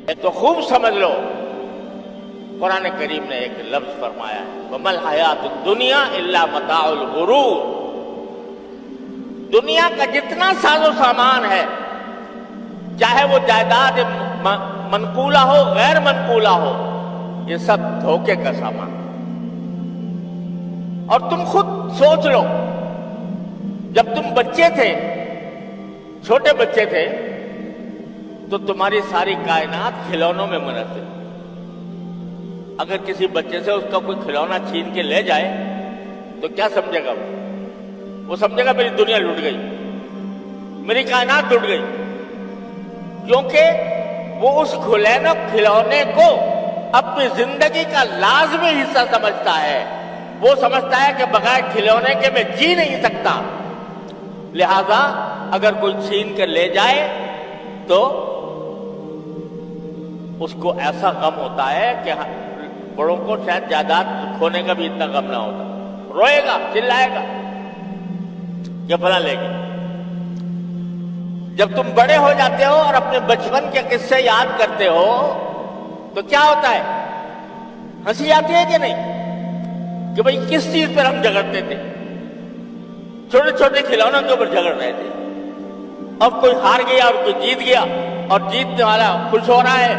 تو خوب سمجھ لو، قرآن کریم نے ایک لفظ فرمایا ہے، وَمَا الْحَيَاةُ الدُّنْيَا إِلَّا مَتَاعُ الْغُرُورِ۔ دنیا کا جتنا ساز و سامان ہے، چاہے وہ جائیداد منقولہ ہو غیر منقولہ ہو، یہ سب دھوکے کا سامان۔ اور تم خود سوچ لو، جب تم بچے تھے، چھوٹے بچے تھے، تو تمہاری ساری کائنات کھلونوں میں منحصر۔ اگر کسی بچے سے اس کا کوئی کھلونا چھین کے لے جائے تو کیا سمجھے گا وہ سمجھے گا میری دنیا لٹ گئی، میری کائنات لٹ گئی، کیونکہ وہ اس کھلونے کو اپنی زندگی کا لازمی حصہ سمجھتا ہے۔ وہ سمجھتا ہے کہ بغیر کھلونے کے میں جی نہیں سکتا، لہذا اگر کوئی چھین کر لے جائے تو اس کو ایسا غم ہوتا ہے کہ بڑوں کو شاید جائیداد کھونے کا بھی اتنا غم نہ ہوتا، روئے گا، چلائے گا کہ بھلا لے گئے۔ جب تم بڑے ہو جاتے ہو اور اپنے بچپن کے قصے یاد کرتے ہو تو کیا ہوتا ہے؟ ہنسی آتی ہے کہ نہیں؟ کہ بھئی کس چیز پر ہم جھگڑتے تھے، چھوٹے چھوٹے کھلونوں کے اوپر جھگڑ رہے تھے، اب کوئی ہار گیا اور کوئی جیت گیا، اور جیتنے والا خوش ہو رہا ہے،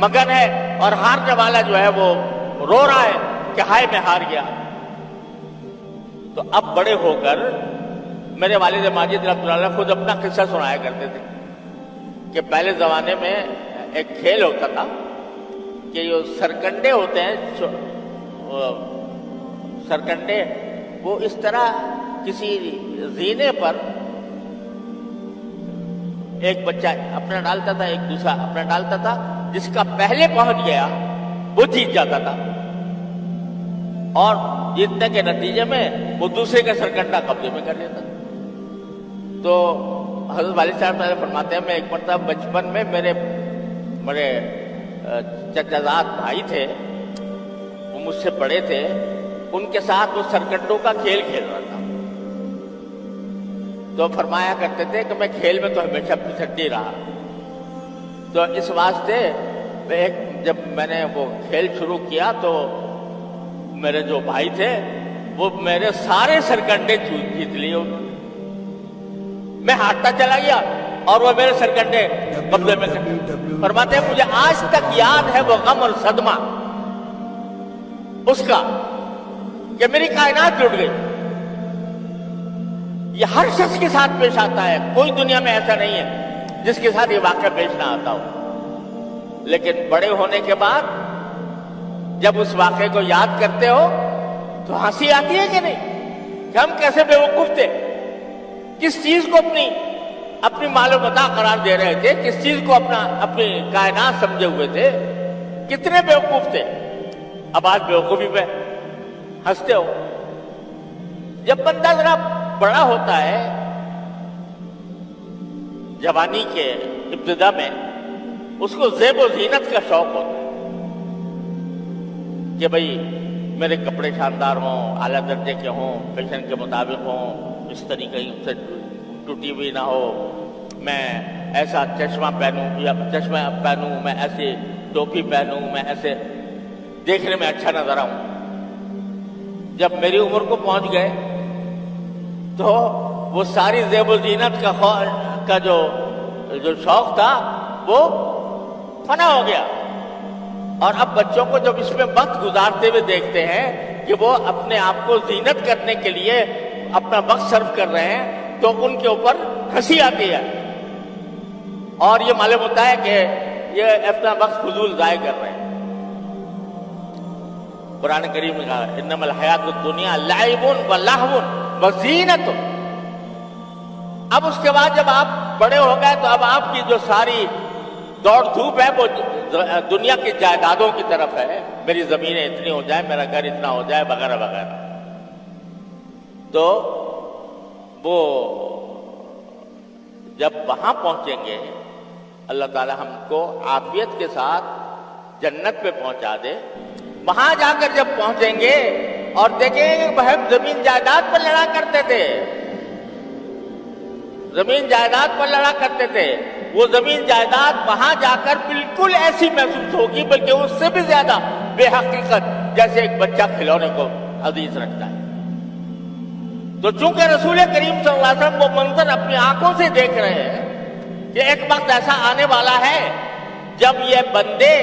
مگن ہے، اور ہارنے والا جو ہے وہ رو رہا ہے کہ ہائے میں ہار گیا۔ تو اب بڑے ہو کر میرے والد ماجد رحمۃ اللہ علیہ خود اپنا قصہ سنایا کرتے تھے کہ پہلے زمانے میں ایک کھیل ہوتا تھا کہ جو سرکنڈے ہوتے ہیں، سرکنڈے وہ اس طرح کسی زینے پر ایک بچہ اپنا ڈالتا تھا، ایک دوسرا اپنا ڈالتا تھا، جس کا پہلے پہنچ گیا وہ جیت جاتا تھا، اور جیتنے کے نتیجے میں وہ دوسرے کا سرکنڈا قبضے میں کر لیتا۔ تو حضرت والد صاحب فرماتے ہیں، میں ایک مرتبہ بچپن میں میرے چچا زاد بھائی تھے، وہ مجھ سے بڑے تھے، ان کے ساتھ وہ سرکنڈوں کا کھیل کھیل رہا تھا۔ تو فرمایا کرتے تھے کہ میں کھیل میں تو ہمیشہ پچھڑ رہا، تو اس واسطے جب میں نے وہ کھیل شروع کیا تو میرے جو بھائی تھے وہ میرے سارے سرکنڈے جیت لیے، میں ہارتا چلا گیا اور وہ میرے سرکنڈے قبضے میں کر۔ فرماتے ہیں مجھے آج تک یاد ہے وہ غم اور صدمہ اس کا کہ میری کائنات ٹوٹ گئی۔ یہ ہر شخص کے ساتھ پیش آتا ہے، کوئی دنیا میں ایسا نہیں ہے جس کے ساتھ یہ واقعہ پیش نہ آتا ہو۔ لیکن بڑے ہونے کے بعد جب اس واقعے کو یاد کرتے ہو تو ہنسی آتی ہے کہ نہیں، کہ ہم کیسے بیوقوف تھے، کس چیز کو اپنی مال و متاع قرار دے رہے تھے، کس چیز کو اپنی کائنات سمجھے ہوئے تھے، کتنے بیوقوف تھے۔ اب آج بیوقوفی پہ ہنستے ہو۔ جب بندہ ذرا بڑا ہوتا ہے، جوانی کے ابتدا میں اس کو زیب و زینت کا شوق ہوتا ہے کہ بھئی میرے کپڑے شاندار ہوں، اعلیٰ درجے کے ہوں، فیشن کے مطابق ہوں، اس طریقے سے ٹوٹی ہوئی نہ ہو، میں ایسا چشمہ پہنوں، میں ایسی ٹوپی پہنوں، میں ایسے دیکھنے میں اچھا نظر آؤں۔ جب میری عمر کو پہنچ گئے تو وہ ساری زیب و زینت کا جو شوق تھا وہ فنا ہو گیا، اور اب بچوں کو جب اس میں وقت گزارتے ہوئے دیکھتے ہیں کہ وہ اپنے آپ کو زینت کرنے کے لیے اپنا وقت صرف کر رہے ہیں تو ان کے اوپر ہنسی آتی ہے، اور یہ معلوم ہوتا ہے کہ یہ اپنا وقت فضول ضائع کر رہے ہیں۔ قرآن کریم نے کہا انما الحیات الدنیا لعب و لہو و زینت۔ اب اس کے بعد جب آپ بڑے ہو گئے تو اب آپ کی جو ساری دوڑ دھوپ ہے وہ دنیا کی جائیدادوں کی طرف ہے، میری زمینیں اتنی ہو جائے، میرا گھر اتنا ہو جائے، وغیرہ وغیرہ۔ تو وہ جب وہاں پہنچیں گے، اللہ تعالی ہم کو عافیت کے ساتھ جنت پہ پہنچا دے، وہاں جا کر جب پہنچیں گے اور دیکھیں گے کہ ہم زمین جائیداد پر لڑا کرتے تھے، زمین جائیداد پر لڑا کرتے تھے، وہ زمین جائیداد وہاں جا کر بالکل ایسی محسوس ہوگی، بلکہ اس سے بھی زیادہ بے حقیقت، جیسے ایک بچہ کھلونے کو عزیز رکھتا ہے۔ تو چونکہ رسول کریم صلی اللہ علیہ وسلم وہ منظر اپنی آنکھوں سے دیکھ رہے ہیں کہ ایک وقت ایسا آنے والا ہے جب یہ بندے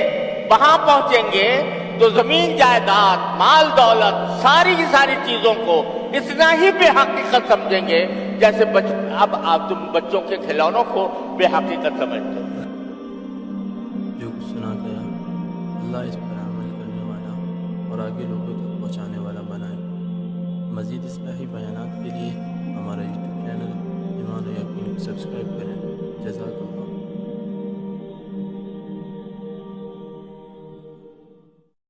وہاں پہنچیں گے تو زمین جائیداد، مال دولت، ساری کی ساری چیزوں کو اتنا ہی بے حقیقت سمجھیں گے جیسے اب آپ تم بچوں کے کھلونوں کو بے حقیقت سمجھتے ہو۔ جو کچھ سنا گیا اللہ اس پر عمل کرنے والا اور آگے لوگوں تک پہنچانے والا بنائے۔ مزید اصلاحی بیانات کے لیے ہمارا یوٹیوب چینل ایمان و یقین کو سبسکرائب کریں۔ جزاک اللہ۔